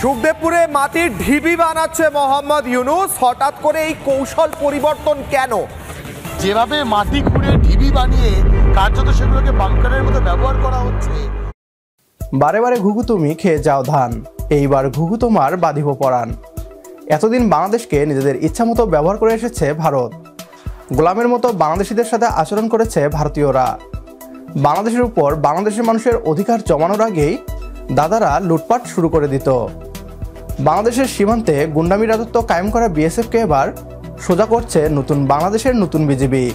শুকদেবপুরে মাটির ঢিবি বানাচ্ছে মোহাম্মদ ইউনূস। হঠাৎ করে এই কৌশল পরিবর্তন কেন? যেভাবে মাটি খুঁড়ে ঢিবি বানিয়ে কার্যত সেগুলোকে বাংকারের মতো ব্যবহার করা হচ্ছে। বারে বারে ঘুঘু তুমি খেয়ে যাও ধান, এইবার ঘুঘু তোমার বাঁধিব পরাণ। এতদিন বাংলাদেশকে নিজেদের ইচ্ছামতো ব্যবহার করে এসেছে ভারত। গোলামের মতো বাংলাদেশিদের সাথে আচরণ করেছে ভারতীয়রা। বাংলাদেশের উপর বাংলাদেশের মানুষের অধিকার জমানোর আগেই দাদারা লুটপাট শুরু করে দিত। বাংলাদেশের সীমান্তে গুন্ডামি রাজত্ব কায়েম করা বিএসএফকে এবার সোজা করছে নতুন বাংলাদেশের নতুন বিজিবি।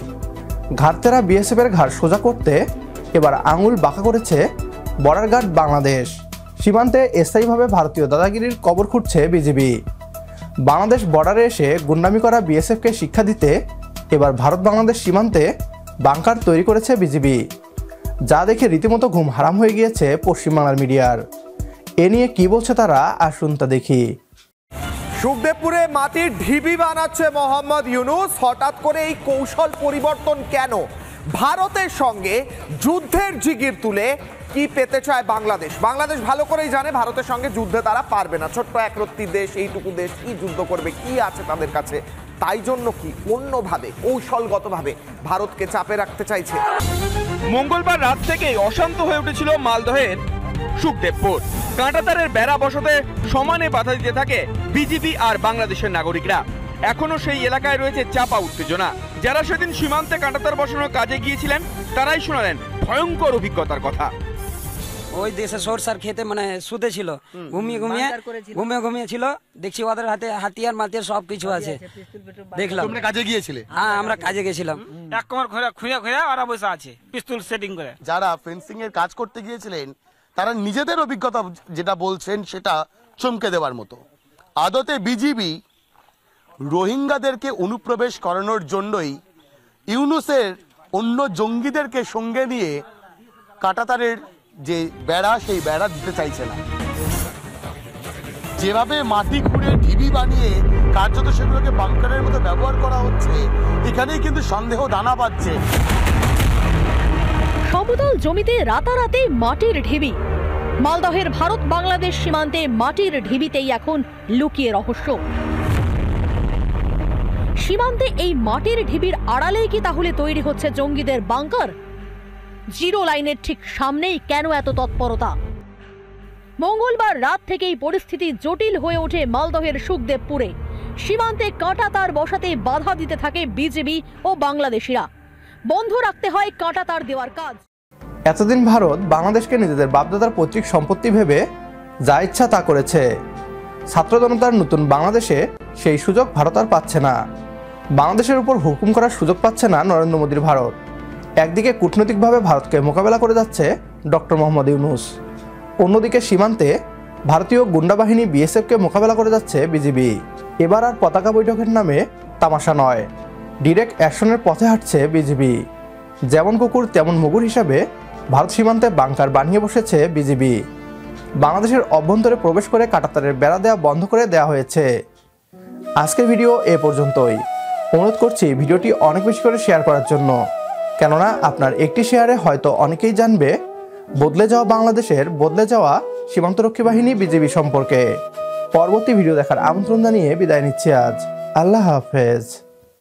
ঘাড়তেরা বিএসএফের ঘাড় সোজা করতে এবার আঙুল বাঁকা করেছে বর্ডার গার্ড বাংলাদেশ। সীমান্তে স্থায়ীভাবে ভারতীয় দাদাগিরির কবর খুঁড়ছে বিজিবি। বাংলাদেশ বর্ডারে এসে গুন্ডামি করা বিএসএফকে শিক্ষা দিতে এবার ভারত বাংলাদেশ সীমান্তে বাংকার তৈরি করেছে বিজিবি, যা দেখে রীতিমতো ঘুম হারাম হয়ে গিয়েছে পশ্চিমবাংলার মিডিয়ার। এ নিয়ে কি বলছে তারা, আসুন তা দেখি। শুকদেবপুরে মাটির ঢিবি বানাচ্ছে মোহাম্মদ ইউনূস। হঠাৎ করে এই কৌশল পরিবর্তন কেন? ভারতের সঙ্গে যুদ্ধের জিগির তুলে কি পেতে চায় বাংলাদেশ? বাংলাদেশ ভালো করেই জানে ভারতের সঙ্গে যুদ্ধে তারা পারবে না। ছোট্ট একরত্তি দেশ, এইটুকু দেশ কি যুদ্ধ করবে, কি আছে তাদের কাছে? তাই জন্য কি অন্যভাবে কৌশলগতভাবে ভারতকে চাপে রাখতে চাইছে। মঙ্গলবার রাত থেকেই অশান্ত হয়ে উঠেছিল মালদহের শুকদেবপুর। কাঁটাতারের বেড়া বসাতে সমানে বাধা দিতে থাকে বিজিবি আর বাংলাদেশের নাগরিকরা। এখনো সেই এলাকায় রয়েছে চাপা উত্তেজনা। যারা সেদিন সীমান্তে কাঁটাতার বসানোর কাজে গিয়েছিলেন তারাই শোনালেন ভয়ঙ্কর অভিজ্ঞতার কথা। ওই দেশে সরষার খেতে মানে শুতে ছিল, ঘুমিয়ে ছিল। দেখছি ওদের হাতে হাতিয়ার মাতিয়ার সবকিছু আছে। দেখলাম কাজে গিয়েছিলে? হ্যাঁ, আমরা কাজে গেছিলাম। এক কোমর খুঁড়ে ওরা বসে আছে পিস্তল সেটিং করে। যারা ফেন্সিং এর কাজ করতে গিয়েছিলেন তারা নিজেদের অভিজ্ঞতা যেটা বলছেন সেটা চমকে দেওয়ার মতো। আদতে বিজিবি রোহিঙ্গাদেরকে অনুপ্রবেশ করানোর জন্যই ইউনূসের অন্য জঙ্গিদেরকে সঙ্গে নিয়ে কাঁটাতারের যে বেড়া সেই বেড়া দিতে চাইছে না। যেভাবে মাটি খুঁড়ে ঢিবি বানিয়ে কার্যত সেগুলোকে বাংকারের মতো ব্যবহার করা হচ্ছে, এখানেই কিন্তু সন্দেহ দানা বাঁধছে। সমতল জমিতে রাতারাতি মাটির ঢিবি। মালদহের ভারত বাংলাদেশ সীমান্তে মাটির ঢিবিতেই এখন লুকিয়ে রহস্য। সীমান্তে এই মাটির ঢিবির আড়ালেই কি তাহলে তৈরি হচ্ছে জঙ্গিদের বাংকার? জিরো লাইনের ঠিক সামনেই কেন এত তৎপরতা? মঙ্গলবার রাত থেকেই পরিস্থিতি জটিল হয়ে ওঠে মালদহের শুকদেবপুরে। সীমান্তে কাঁটাতার বসাতে বাধা দিতে থাকে বিজিবি ও বাংলাদেশিরা। বন্ধ রাখতে হয় কাঁটাতার দেওয়ার কাজ। এতদিন ভারত বাংলাদেশকে নিজেদের বাপদাদার পৈতৃক সম্পত্তি ভেবে যা ইচ্ছা তা করেছে। ছাত্র জনতার নতুন বাংলাদেশে সেই সুযোগ ভারত আর পাচ্ছে না। বাংলাদেশের উপর হুকুম করার সুযোগ পাচ্ছে না নরেন্দ্র মোদীর ভারত। একদিকে কূটনৈতিকভাবে ভারতকে মোকাবেলা করে যাচ্ছে ডক্টর মোহাম্মদ ইউনূস, অন্যদিকে সীমান্তে ভারতীয় গুন্ডা বাহিনী বিএসএফকে মোকাবেলা করে যাচ্ছে বিজিবি। এবার আর পতাকা বৈঠকের নামে তামাশা নয়, ডিরেক্ট অ্যাকশনের পথে হাঁটছে বিজিবি। যেমন কুকুর তেমন মুগুর হিসাবে ভারত সীমান্তে বাংকার বানিয়ে বসেছে বিজিবি। বাংলাদেশের অভ্যন্তরে প্রবেশ করে কাঁটাতারের বেড়া দেওয়া বন্ধ করে দেওয়া হয়েছে। আজকের ভিডিও এ পর্যন্তই। অনুরোধ করছি ভিডিওটি অনেক বেশি করে শেয়ার করার জন্য, কেননা আপনার একটি শেয়ারে হয়তো অনেকেই জানবে বদলে যাওয়া বাংলাদেশের বদলে যাওয়া সীমান্তরক্ষী বাহিনী বিজিবি সম্পর্কে। পরবর্তী ভিডিও দেখার আমন্ত্রণ জানিয়ে বিদায় নিচ্ছি আজ। আল্লাহ হাফেজ।